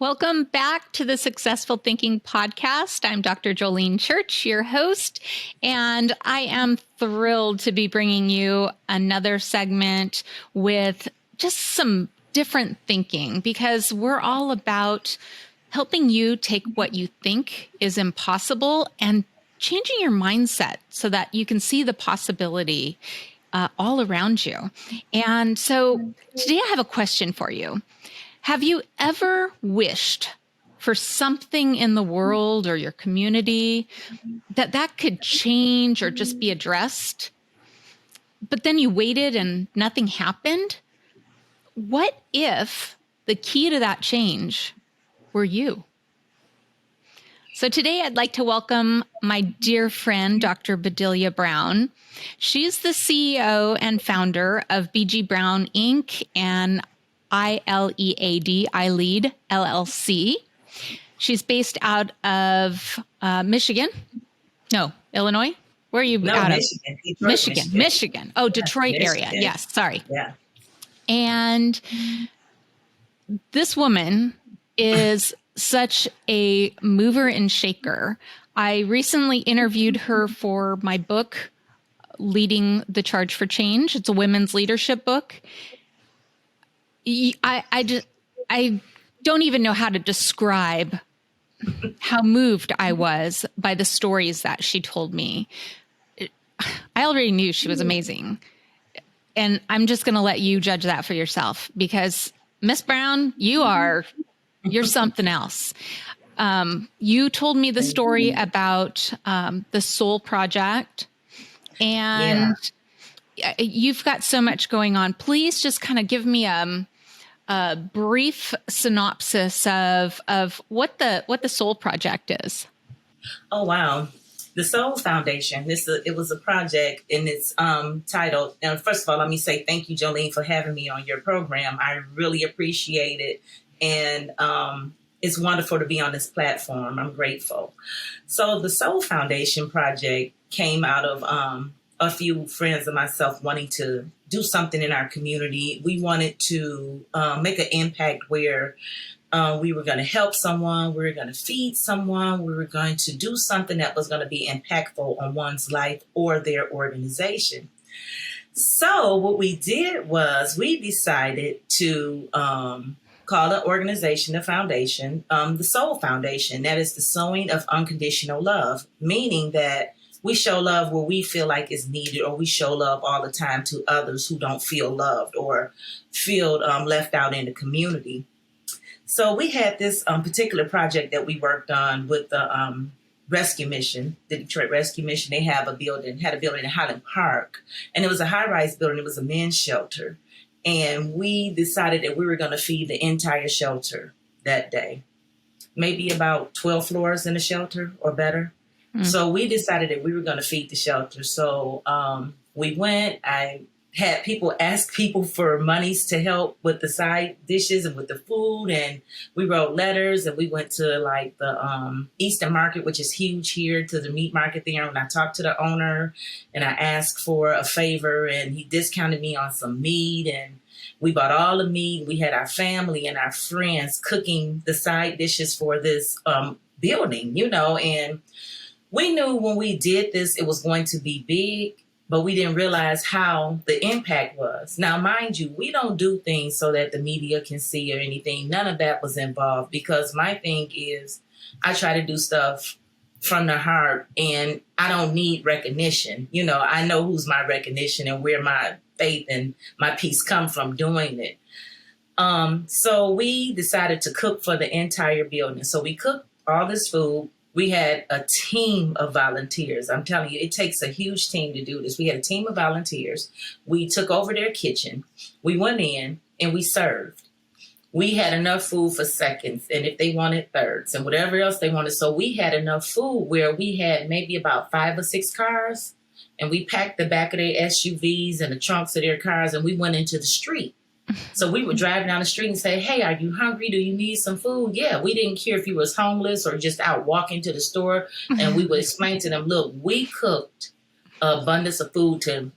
Welcome back to the Successful Thinking Podcast. I'm Dr. Jolene Church, your host, and I am thrilled to be bringing you another segment with just some different thinking, because we're all about helping you take what you think is impossible and changing your mindset so that you can see the possibility all around you. And so today I have a question for you. Have you ever wished for something in the world or your community that could change or just be addressed, but then you waited and nothing happened? What if the key to that change were you? So today I'd like to welcome my dear friend, Dr. Bedelia Brown. She's the CEO and founder of BG Brown Inc. and iLead LLC. She's based out of Michigan. No, Illinois. Where are you out Michigan. of? Detroit, Michigan. Oh, Detroit area. Yes, sorry. Yeah. And this woman is such a mover and shaker. I recently interviewed her for my book, Leading the Charge for Change. It's a women's leadership book. I don't even know how to describe how moved I was by the stories that she told me. I already knew she was amazing. And I'm just going to let you judge that for yourself, because Miss Brown, you're something else. You told me the story about the Soul Project, and you've got so much going on. Please just kind of give me a brief synopsis of what the Soul Project is. Oh, wow. The Soul Foundation. It was a project, and it's titled. And first of all, let me say thank you, Jolene, for having me on your program. I really appreciate it, and it's wonderful to be on this platform. I'm grateful. So the Soul Foundation project came out of a few friends and myself wanting to do something in our community. We wanted to make an impact where we were going to help someone, we were going to feed someone, we were going to do something that was going to be impactful on one's life or their organization. So what we did was we decided to call the organization, the foundation, the Soul Foundation. That is the sowing of unconditional love, meaning that we show love where we feel like it's needed, or we show love all the time to others who don't feel loved or feel left out in the community. So we had this particular project that we worked on with the Rescue Mission, the Detroit Rescue Mission. They had a building in Highland Park, and it was a high-rise building. It was a men's shelter. And we decided that we were going to feed the entire shelter that day, maybe about 12 floors in the shelter or better. So we decided that we were going to feed the shelter. So we went. I had people ask people for monies to help with the side dishes and with the food. And we wrote letters, and we went to like the Eastern Market, which is huge here, to the meat market there. And I talked to the owner, and I asked for a favor, and he discounted me on some meat. And we bought all the meat. We had our family and our friends cooking the side dishes for this building, and we knew when we did this, it was going to be big, but we didn't realize how the impact was. Now, mind you, we don't do things so that the media can see or anything. None of that was involved, because my thing is I try to do stuff from the heart, and I don't need recognition. I know who's my recognition and where my faith and my peace come from doing it. So we decided to cook for the entire building. So we cooked all this food. We had a team of volunteers. I'm telling you, it takes a huge team to do this. We had a team of volunteers. We took over their kitchen. We went in and we served. We had enough food for seconds, and if they wanted, thirds, and whatever else they wanted. So we had enough food where we had maybe about 5 or 6 cars, and we packed the back of their SUVs and the trunks of their cars, and we went into the street. So we would drive down the street and say, hey, are you hungry? Do you need some food? Yeah, we didn't care if you was homeless or just out walking to the store. And we would explain to them, look, we cooked an abundance of food to,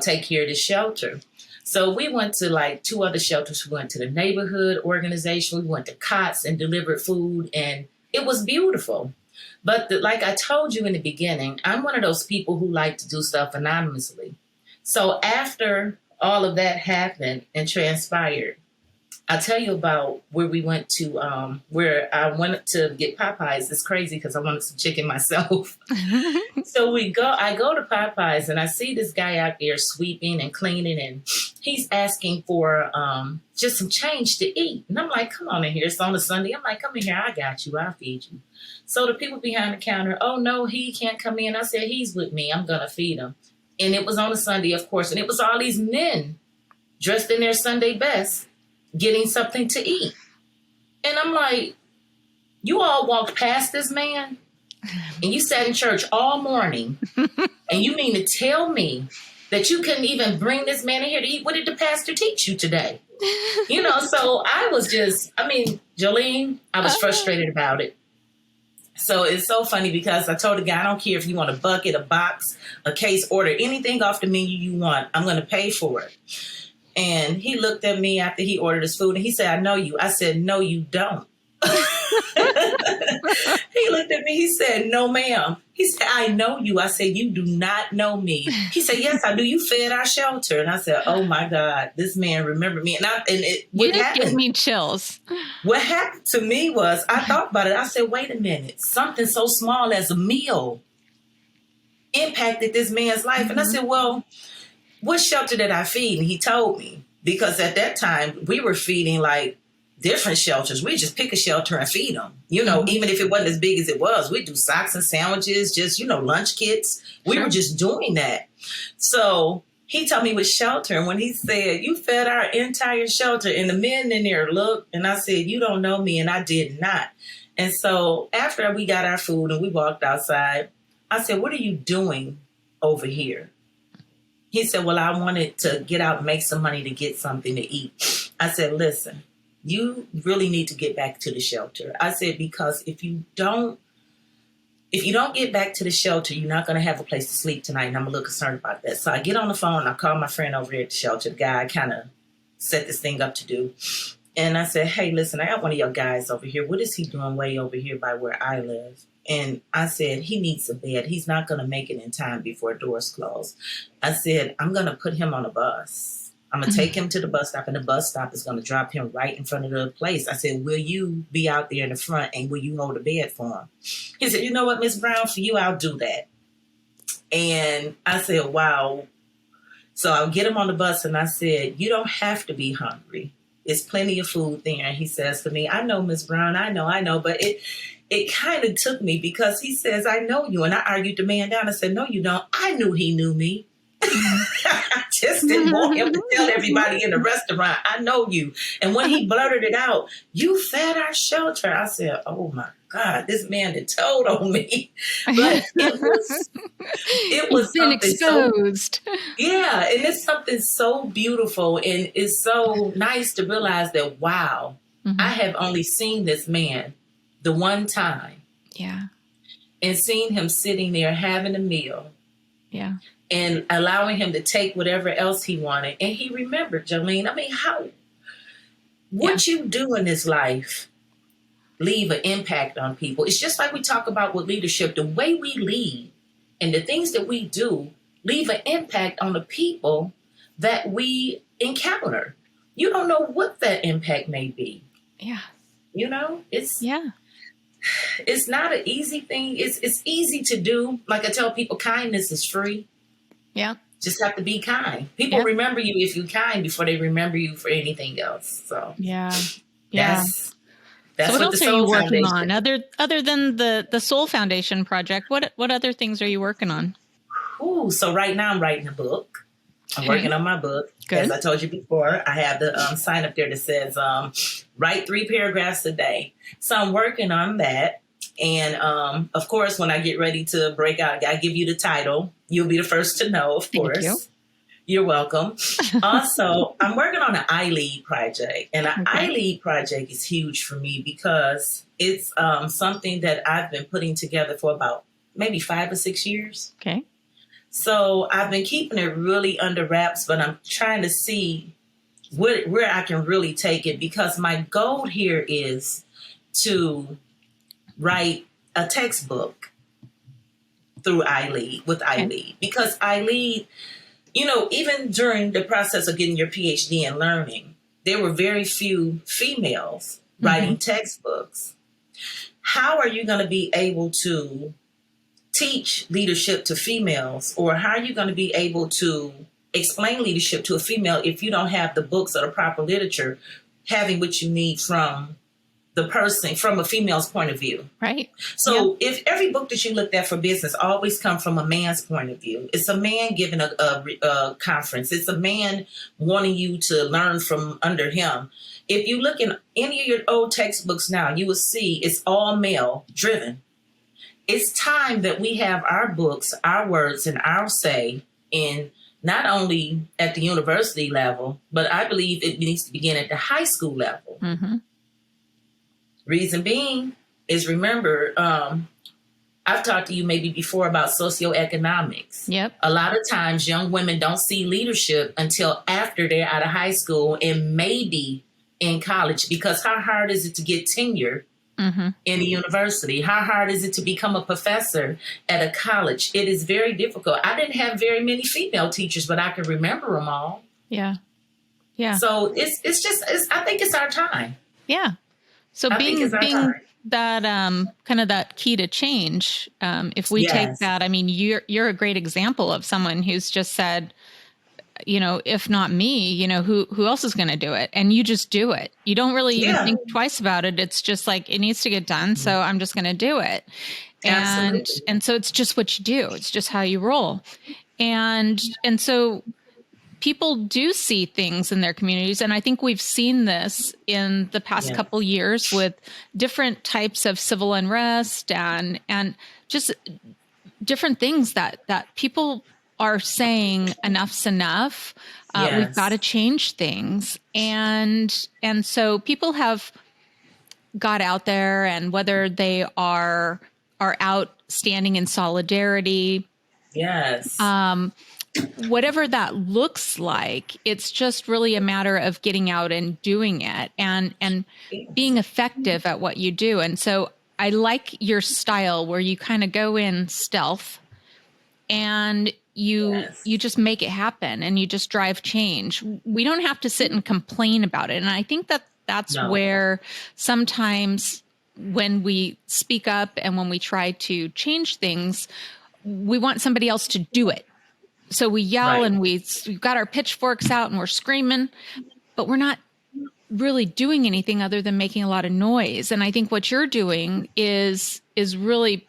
take care of the shelter. So we went to like 2 other shelters. We went to the neighborhood organization. We went to COTS and delivered food, and it was beautiful. But like I told you in the beginning, I'm one of those people who like to do stuff anonymously. So after all of that happened and transpired, I'll tell you about where we went to, where I went to get Popeyes. It's crazy because I wanted some chicken myself. So I go to Popeyes and I see this guy out there sweeping and cleaning, and he's asking for just some change to eat. And I'm like, come on in here. It's on a Sunday. I'm like, come in here. I got you. I'll feed you. So the people behind the counter, oh, no, he can't come in. I said, he's with me. I'm going to feed him. And it was on a Sunday, of course. And it was all these men dressed in their Sunday best getting something to eat. And I'm like, you all walked past this man and you sat in church all morning and you mean to tell me that you couldn't even bring this man in here to eat? What did the pastor teach you today? So I was Jolene, I was frustrated about it. So it's so funny because I told the guy, I don't care if you want a bucket, a box, a case, order anything off the menu you want. I'm going to pay for it. And he looked at me after he ordered his food and he said, I know you. I said, no, you don't. He looked at me. He said, no, ma'am. He said, I know you. I said, you do not know me. He said, yes, I do. You fed our shelter. And I said, oh, my God, this man remembered me. You just give me chills. What happened to me was I thought about it. I said, wait a minute. Something so small as a meal impacted this man's life. Mm-hmm. And I said, well, what shelter did I feed? And he told me, because at that time we were feeding like different shelters. We just pick a shelter and feed them, mm-hmm. Even if it wasn't as big as it was. We do socks and sandwiches, just, lunch kits. We were just doing that. So he told me which shelter. And when he said, you fed our entire shelter, and the men in there looked, and I said, you don't know me. And I did not. And so after we got our food and we walked outside, I said, what are you doing over here? He said, well, I wanted to get out and make some money to get something to eat. I said, listen, you really need to get back to the shelter. I said, because if you don't get back to the shelter, you're not going to have a place to sleep tonight. And I'm a little concerned about that. So I get on the phone. I call my friend over there at the shelter, the guy I kind of set this thing up to do. And I said, hey, listen, I got one of your guys over here. What is he doing way over here by where I live? And I said, he needs a bed. He's not going to make it in time before doors close. I said, I'm going to put him on a bus. I'm going to take him to the bus stop, and the bus stop is going to drop him right in front of the place. I said, will you be out there in the front, and will you hold a bed for him? He said, you know what, Miss Brown, for you, I'll do that. And I said, wow. So I'll get him on the bus, and I said, you don't have to be hungry. There's plenty of food there. And he says to me, I know, Miss Brown, I know, but it kind of took me because he says, I know you. And I argued the man down. I said, no, you don't. I knew he knew me. I just didn't want him to tell everybody in the restaurant, I know you. And when he blurted it out, you fed our shelter. I said, oh, my God, this man had told on me. But it was been exposed. Yeah, and it's something so beautiful. And it's so nice to realize that, wow, mm-hmm. I have only seen this man the one time. Yeah. And seen him sitting there having a meal. Yeah. And allowing him to take whatever else he wanted. And he remembered, Jolene. I mean, what you do in this life leave an impact on people. It's just like we talk about with leadership. The way we lead and the things that we do leave an impact on the people that we encounter. You don't know what that impact may be. Yeah. It's not an easy thing. It's easy to do. Like I tell people, kindness is free. Yeah. Just have to be kind. People remember you if you're kind before they remember you for anything else. So That's so what else are you working Foundation. on other than the Soul Foundation project? What other things are you working on? So right now I'm writing a book. I'm working on my book. Good. As I told you before, I have the sign up there that says write 3 paragraphs a day. So I'm working on that. And of course, when I get ready to break out, I give you the title. You'll be the first to know, of course. Thank you. You're welcome. Also, I'm working on an iLead project. And an iLead project is huge for me because it's something that I've been putting together for about maybe 5 or 6 years. Okay. So I've been keeping it really under wraps, but I'm trying to see where I can really take it, because my goal here is to write a textbook through iLead, with iLead, because iLead, even during the process of getting your PhD and learning, there were very few females writing textbooks. How are you going to be able to teach leadership to females, or how are you going to be able to explain leadership to a female if you don't have the books or the proper literature having what you need from the person, from a female's point of view? Right. So if every book that you looked at for business always come from a man's point of view, it's a man giving a conference, it's a man wanting you to learn from under him. If you look in any of your old textbooks now, you will see it's all male driven. It's time that we have our books, our words, and our say in not only at the university level, but I believe it needs to begin at the high school level. Mm-hmm. Reason being is, remember, I've talked to you maybe before about socioeconomics. Yep. A lot of times young women don't see leadership until after they're out of high school and maybe in college, because how hard is it to get tenure in a university? How hard is it to become a professor at a college? It is very difficult. I didn't have very many female teachers, but I can remember them all. Yeah. Yeah. So I think it's our time. Yeah. So being that kind of that key to change, if we take that, I mean, you're a great example of someone who's just said, if not me, who else is going to do it? And you just do it. You don't really even think twice about it. It's just like, it needs to get done. So I'm just going to do it. And so it's just what you do. It's just how you roll. And so people do see things in their communities. And I think we've seen this in the past couple years with different types of civil unrest and just different things that people are saying enough's enough. We've got to change things. And so people have got out there, and whether they are out standing in solidarity. Yes. Whatever that looks like, it's just really a matter of getting out and doing it and being effective at what you do. And so I like your style where you kind of go in stealth and you just make it happen and you just drive change. We don't have to sit and complain about it. And I think that's where sometimes when we speak up and when we try to change things, we want somebody else to do it. So we yell and we've got our pitchforks out and we're screaming, but we're not really doing anything other than making a lot of noise. And I think what you're doing is really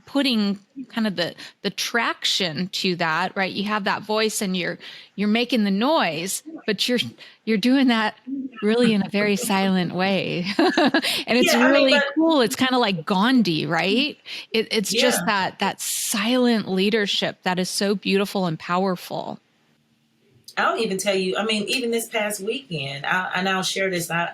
putting kind of the traction to that, right? You have that voice and you're making the noise, but you're doing that really in a very silent way. And it's really cool. It's kind of like Gandhi, right? It's just that silent leadership that is so beautiful and powerful. I'll even tell you, I mean, even this past weekend, I'll share this. I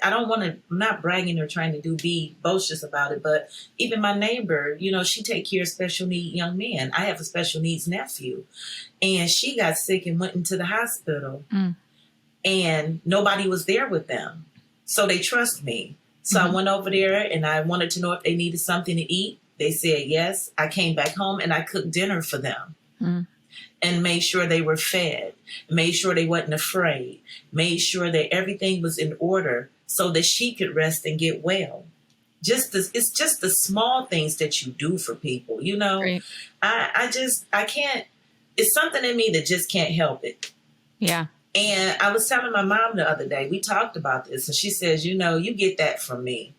don't want to, I'm not bragging or trying to be boisterous about it, but even my neighbor, she take care of special need young men. I have a special needs nephew, and she got sick and went into the hospital, and nobody was there with them. So they trust me. So I went over there and I wanted to know if they needed something to eat. They said yes. I came back home and I cooked dinner for them. And made sure they were fed, made sure they wasn't afraid, made sure that everything was in order so that she could rest and get well. It's just the small things that you do for people, Right. I can't, it's something in me that just can't help it. Yeah. And I was telling my mom the other day, we talked about this, and she says, you get that from me.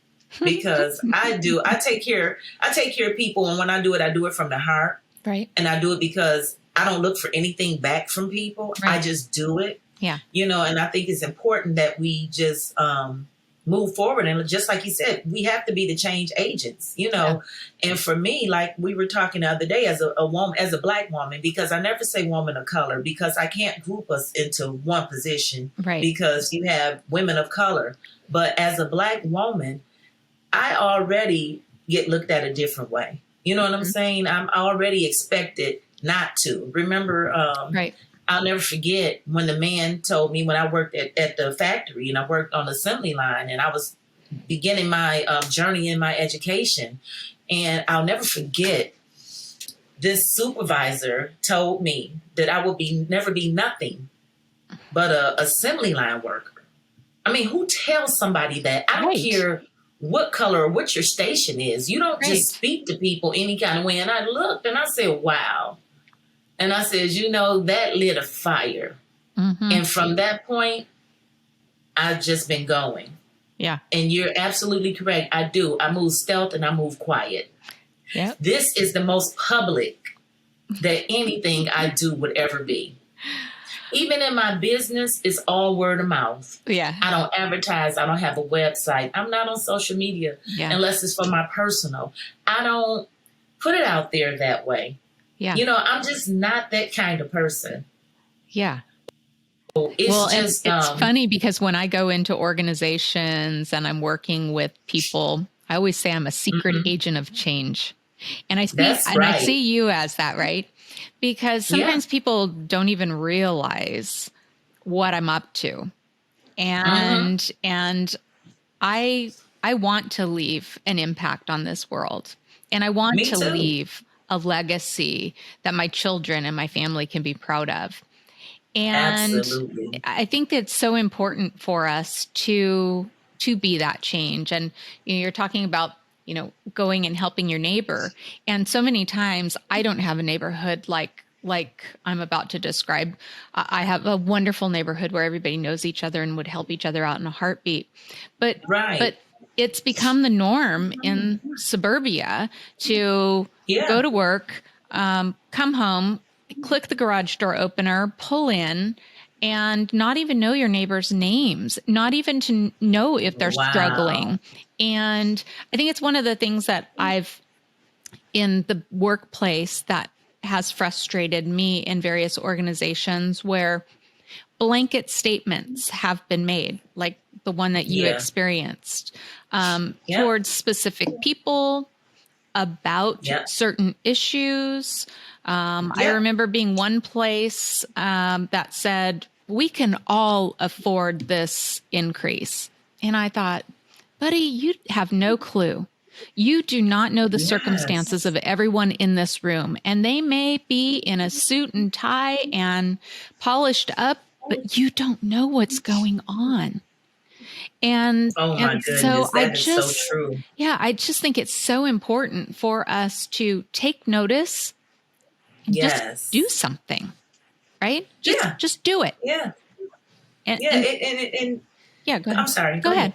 Because I take care of people, and when I do it from the heart. Right. And I do it because I don't look for anything back from people. Right. I just do it. Yeah. And I think it's important that we just move forward. And just like you said, we have to be the change agents, Yeah. And for me, like we were talking the other day as a woman, as a Black woman, because I never say woman of color, because I can't group us into one position. Right. Because you have women of color. But as a Black woman, I already get looked at a different way. You know what I'm saying? I'm already expected not to. Remember, Right. I'll never forget when the man told me when I worked at the factory and I worked on the assembly line and I was beginning my journey in my education. And I'll never forget this supervisor told me that I would never be nothing but a assembly line worker. I mean, who tells somebody that? I don't care what color or what your station is. You don't just speak to people any kind of way. And I looked and I said, wow. And I said, that lit a fire. Mm-hmm. And from that point, I've just been going. Yeah. And you're absolutely correct. I do. I move stealth and I move quiet. Yep. This is the most public that anything I do would ever be. Even in my business, it's all word of mouth. Yeah. I don't advertise. I don't have a website. I'm not on social media unless it's for my personal. I don't put it out there that way. Yeah. I'm just not that kind of person. Yeah. It's funny because when I go into organizations and I'm working with people, I always say I'm a secret agent of change. And I see you as that, right? Because sometimes people don't even realize what I'm up to. And I want to leave an impact on this world. And I want to leave a legacy that my children and my family can be proud of. And absolutely. I think it's so important for us to be that change. And you're talking about, going and helping your neighbor. And so many times I don't have a neighborhood like I'm about to describe. I have a wonderful neighborhood where everybody knows each other and would help each other out in a heartbeat. But it's become the norm in suburbia to go to work, come home, click the garage door opener, pull in, and not even know your neighbors' names, not even to know if they're struggling. And I think it's one of the things that in the workplace that has frustrated me in various organizations where blanket statements have been made, like the one that you experienced, towards specific people about certain issues. I remember being one place that said, we can all afford this increase. And I thought, buddy, you have no clue. You do not know the circumstances of everyone in this room. And they may be in a suit and tie and polished up, but you don't know what's going on. And, oh my goodness, so that is so true. Yeah, I just think it's so important for us to take notice and just do something, right? Just do it. Yeah. And go ahead. I'm sorry. Go ahead.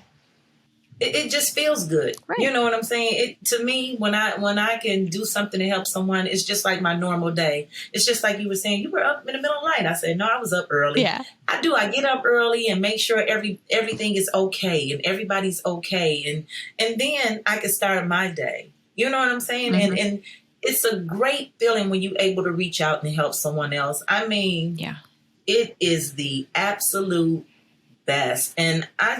It just feels good. Right. You know what I'm saying? To me, when I can do something to help someone, it's just like my normal day. It's just like you were saying, you were up in the middle of the night. I said, no, I was up early. Yeah. I do. I get up early and make sure everything is okay and everybody's okay. And then I can start my day. You know what I'm saying? Mm-hmm. And it's a great feeling when you're able to reach out and help someone else. I mean, it is the absolute best. And I'm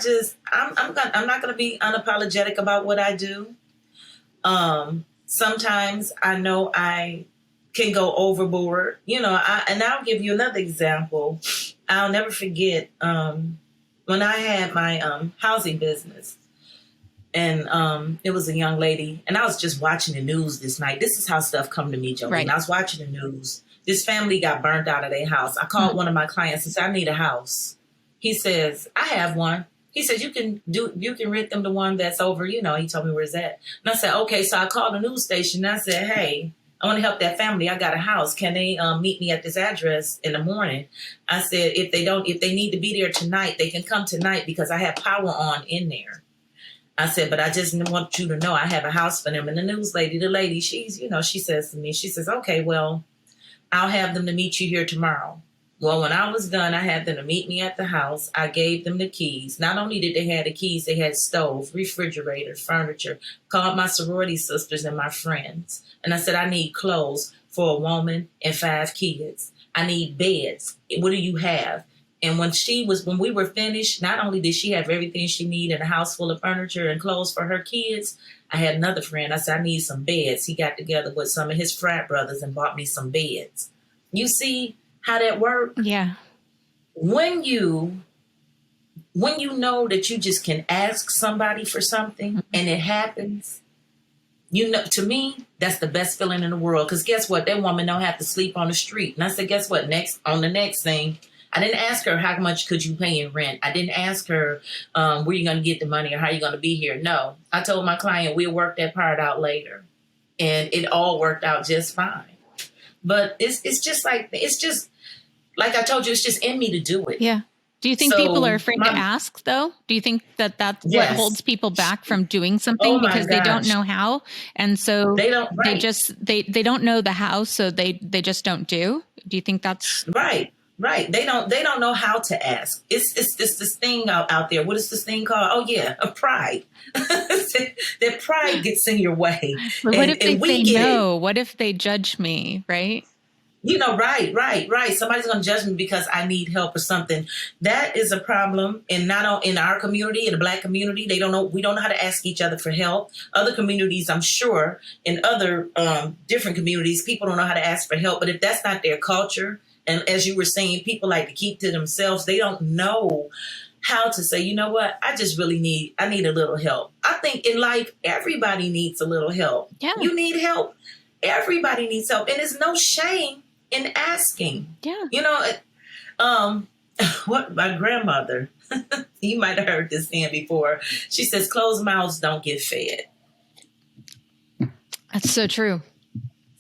not going to be unapologetic about what I do. Sometimes I know I can go overboard, and I'll give you another example. I'll never forget, when I had my, housing business and, it was a young lady and I was just watching the news this night. This is how stuff come to me, Jolene. Right. I was watching the news. This family got burned out of their house. I called one of my clients and said, I need a house. He says, I have one. He says, you can rent them the one that's over, he told me where it's at. And I said, okay. So I called the news station and I said, hey, I want to help that family. I got a house. Can they meet me at this address in the morning? I said, if they need to be there tonight, they can come tonight because I have power on in there. I said, but I just want you to know I have a house for them. And the lady, she's, she says to me, she says, okay, well, I'll have them to meet you here tomorrow. Well, when I was done, I had them to meet me at the house. I gave them the keys. Not only did they have the keys, they had stove, refrigerator, furniture. Called my sorority sisters and my friends. And I said, I need clothes for a woman and 5 kids. I need beds. What do you have? And when we were finished, not only did she have everything she needed, a house full of furniture and clothes for her kids, I had another friend. I said, I need some beds. He got together with some of his frat brothers and bought me some beds. You see how that worked? Yeah. When you know that you just can ask somebody for something and it happens, to me, that's the best feeling in the world. Because guess what? That woman don't have to sleep on the street. And I said, guess what? On the next thing, I didn't ask her how much could you pay in rent. I didn't ask her where you going to get the money or how you going to be here. No, I told my client we'll work that part out later, and it all worked out just fine. But it's just like I told you, it's just in me to do it. Yeah. Do you think people are afraid to ask, though? Do you think that that's what holds people back from doing something because they don't know how, and so they don't know the how, so they just don't do? Do you think that's right? Right. They don't know how to ask. It's this thing out there. What is this thing called? Oh yeah, a pride. That pride gets in your way. What if they say no? What if they judge me? Right. Right. Somebody's going to judge me because I need help or something. That is a problem. And not in our community, in the Black community, we don't know how to ask each other for help. Other communities, I'm sure, in other different communities, people don't know how to ask for help. But if that's not their culture, and as you were saying, people like to keep to themselves, they don't know how to say, you know what, I need a little help. I think in life, everybody needs a little help. Yeah. You need help. Everybody needs help. And there's no shame in asking. Yeah. What my grandmother, you might have heard this saying before. She says, closed mouths don't get fed. That's so true.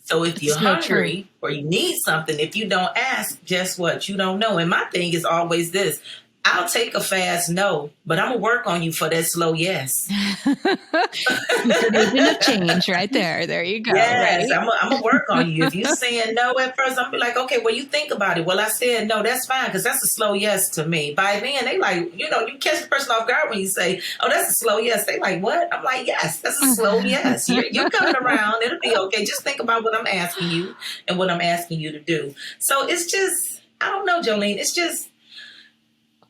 So if you're hungry or you need something, if you don't ask, guess what? You don't know. And my thing is always this. I'll take a fast no, but I'm going to work on you for that slow yes. There's enough change right there. There you go. Yes, right? I'm going to work on you. If you're saying no at first, I'm going to be like, okay, well, you think about it. Well, I said no, that's fine, because that's a slow yes to me. By then, they like, you catch the person off guard when you say, oh, that's a slow yes. They like, what? I'm like, yes, that's a slow yes. You're coming around. It'll be okay. Just think about what I'm asking you and what I'm asking you to do. So it's just, I don't know, Jolene. It's just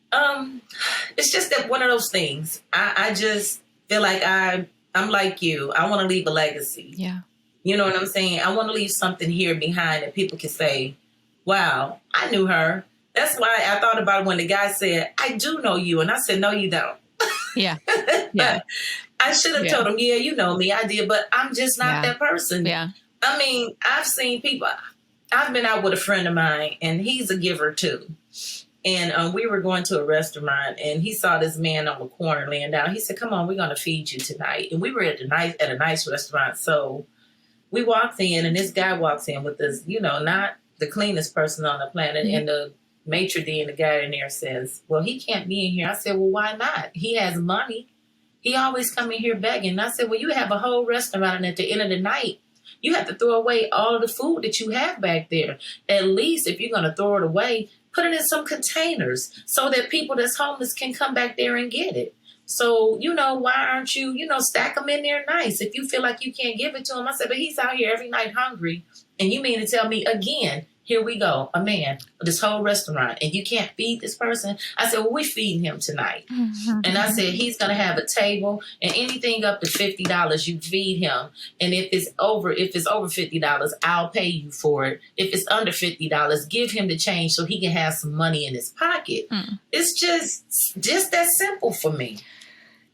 that one of those things. I just feel like I'm like you. I want to leave a legacy. Yeah. You know what I'm saying? I want to leave something here behind that people can say, wow, I knew her. That's why I thought about it when the guy said, I do know you. And I said, no, you don't. Yeah. Yeah. I should have told him, yeah, you know me. I did, but I'm just not that person. Yeah. I mean, I've seen people. I've been out with a friend of mine, and he's a giver too. And we were going to a restaurant, and he saw this man on the corner laying down. He said, come on, we're going to feed you tonight. And we were at a nice restaurant. So we walked in, and this guy walks in with this, not the cleanest person on the planet. Mm-hmm. And the maitre d' and the guy in there says, well, he can't be in here. I said, well, why not? He has money. He always come in here begging. And I said, well, you have a whole restaurant, and at the end of the night, you have to throw away all of the food that you have back there. At least if you're going to throw it away, put it in some containers so that people that's homeless can come back there and get it. So, why aren't you, stack them in there nice if you feel like you can't give it to him. I said, but he's out here every night hungry. And you mean to tell me again, here we go, a man, this whole restaurant, and you can't feed this person? I said, well, we're feeding him tonight. Mm-hmm. And I said, he's going to have a table, and anything up to $50, you feed him. And if it's over $50, I'll pay you for it. If it's under $50, give him the change so he can have some money in his pocket. Mm. It's just that simple for me.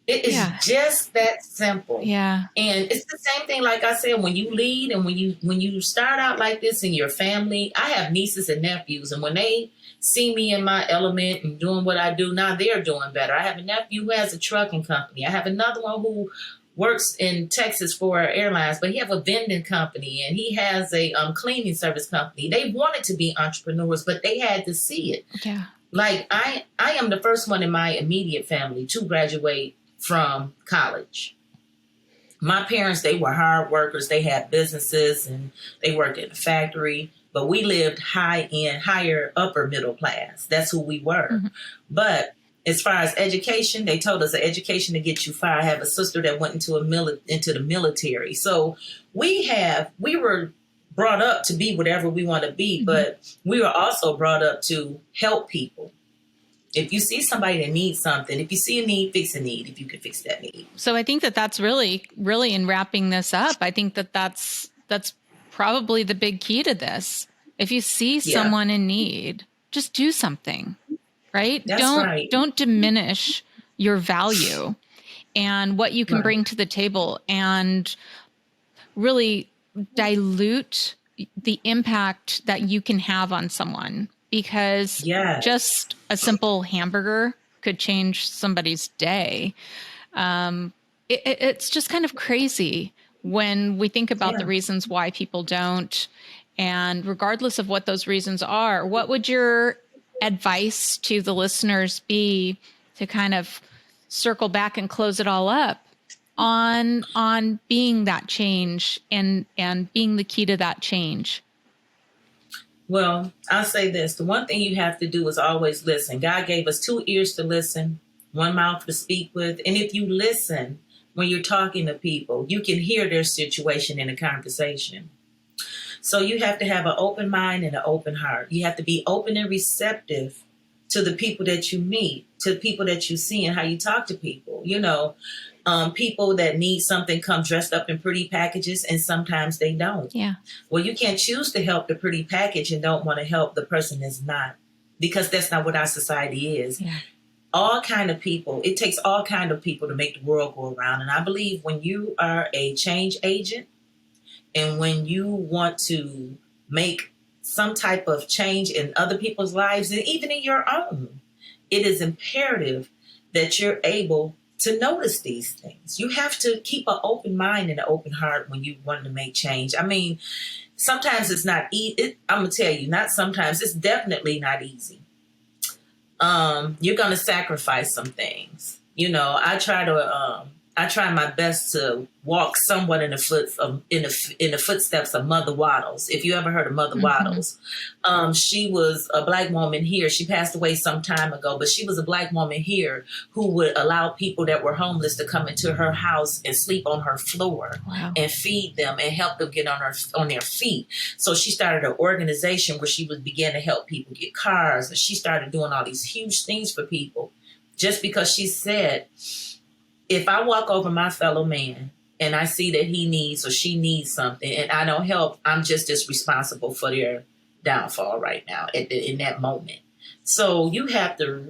It is just that simple. Yeah. And it's the same thing, like I said, when you lead and when you start out like this in your family. I have nieces and nephews, and when they see me in my element and doing what I do, now they're doing better. I have a nephew who has a trucking company. I have another one who works in Texas for airlines, but he have a vending company, and he has a cleaning service company. They wanted to be entrepreneurs, but they had to see it. Yeah. Like I am the first one in my immediate family to graduate from college. My parents, they were hard workers. They had businesses and they worked in a factory, but we lived higher, upper middle class. That's who we were. Mm-hmm. But as far as education, they told us an education to get you far. I have a sister that went into the military. So we were brought up to be whatever we want to be, mm-hmm. but we were also brought up to help people. If you see somebody that needs something, if you see a need, fix a need, if you can fix that need. So I think that that's really, really in wrapping this up, I think that that's probably the big key to this. If you see someone in need, just do something, right? That's right. Don't diminish your value and what you can bring to the table, and really dilute the impact that you can have on someone, because just a simple hamburger could change somebody's day. It's just kind of crazy when we think about the reasons why people don't. And regardless of what those reasons are, what would your advice to the listeners be to kind of circle back and close it all up on being that change and being the key to that change? Well, I'll say this. The one thing you have to do is always listen. God gave us 2 ears to listen, 1 mouth to speak with. And if you listen when you're talking to people, you can hear their situation in a conversation. So you have to have an open mind and an open heart. You have to be open and receptive to the people that you meet, to the people that you see, and how you talk to people. You know, people that need something come dressed up in pretty packages, and sometimes they don't. Yeah. Well, you can't choose to help the pretty package and don't want to help the person that's not, because that's not what our society is. Yeah. All kind of people. It takes all kind of people to make the world go around. And I believe when you are a change agent, and when you want to make some type of change in other people's lives, and even in your own, it is imperative that you're able to notice these things. You have to keep an open mind and an open heart when you want to make change. I mean, sometimes it's not easy. I'm going to tell you, not sometimes, it's definitely not easy. You're going to sacrifice some things. You know, I try my best to walk somewhat in the footsteps of Mother Waddles. If you ever heard of Mother Waddles, she was a Black woman here. She passed away some time ago, but she was a Black woman here who would allow people that were homeless to come into her house and sleep on her floor. Wow. And feed them and help them get on their feet. So she started an organization where she would begin to help people get cars, and she started doing all these huge things for people, just because she said, if I walk over my fellow man and I see that he needs or she needs something and I don't help, I'm just as responsible for their downfall right now in that moment. So you have to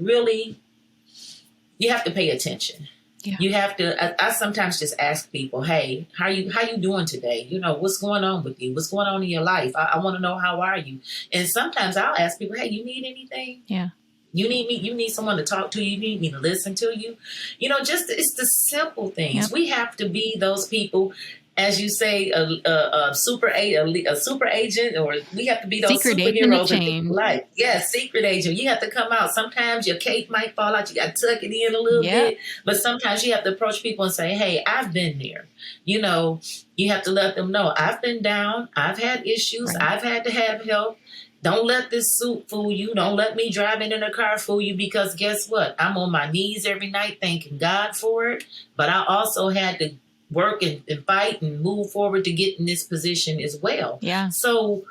pay attention. Yeah. You have to, I sometimes just ask people, hey, how you doing today? You know, what's going on with you? What's going on in your life? I want to know, how are you? And sometimes I'll ask people, hey, you need anything? Yeah. You need me. You need someone to talk to. You need me to listen to you. You know, just it's the simple things. Yep. We have to be those people, as you say, a super agent, or we have to be those secret superheroes in people's life. Yeah, secret agent. You have to come out. Sometimes your cape might fall out. You got to tuck it in a little bit. But sometimes you have to approach people and say, "Hey, I've been there." You know, you have to let them know, I've been down. I've had issues. Right. I've had to have help. Don't let this suit fool you. Don't let me driving in a car fool you, because guess what? I'm on my knees every night thanking God for it. But I also had to work and fight and move forward to get in this position as well. Yeah. So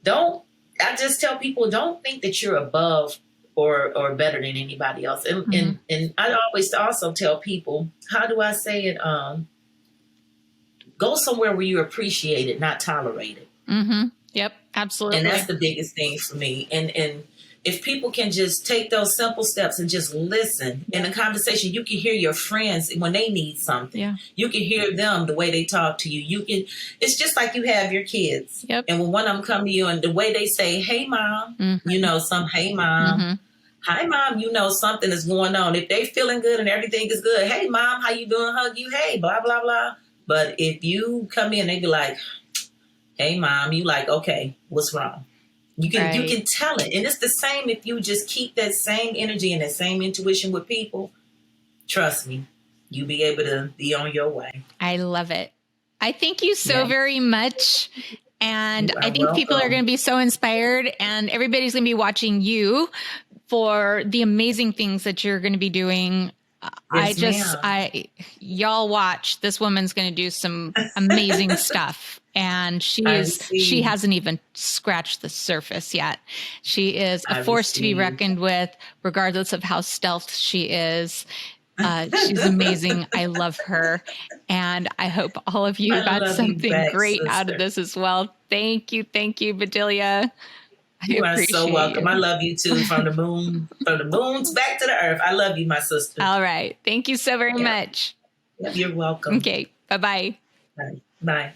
I just tell people, don't think that you're above or better than anybody else. And I always also tell people, how do I say it? Go somewhere where you're appreciated, not tolerated. Mm-hmm. Yep, absolutely. And that's the biggest thing for me. And if people can just take those simple steps and just listen in a conversation, you can hear your friends when they need something. Yeah. You can hear them, the way they talk to you. It's just like you have your kids. Yep. And when one of them come to you and the way they say, hey, mom, you know, hey, mom. Hi, mom, you know something is going on. If they feeling good and everything is good, hey, mom, how you doing? Hug you, hey, blah, blah, blah. But if you come in, they be like, hey, mom, you like, okay, what's wrong? You can tell it. And it's the same if you just keep that same energy and that same intuition with people. Trust me, you'll be able to be on your way. I love it. I thank you so very much. And I think people are going to be so inspired, and everybody's going to be watching you for the amazing things that you're going to be doing Yes, ma'am. Y'all watch. This woman's going to do some amazing stuff. And I she receive. hasn't even scratched the surface yet. She is a I force to be receive. reckoned with, regardless of how stealth she is. She's amazing. I love her. And I hope all of you I got love you something back, great out of sister. this as well. Thank you. Thank you, Bedelia. I You are so appreciate welcome. I you. love you too. From the moon back to the earth. I love you, my sister. All right. Thank you so very Yep. much. Yep. You're welcome. Okay. Bye-bye. Bye. Bye.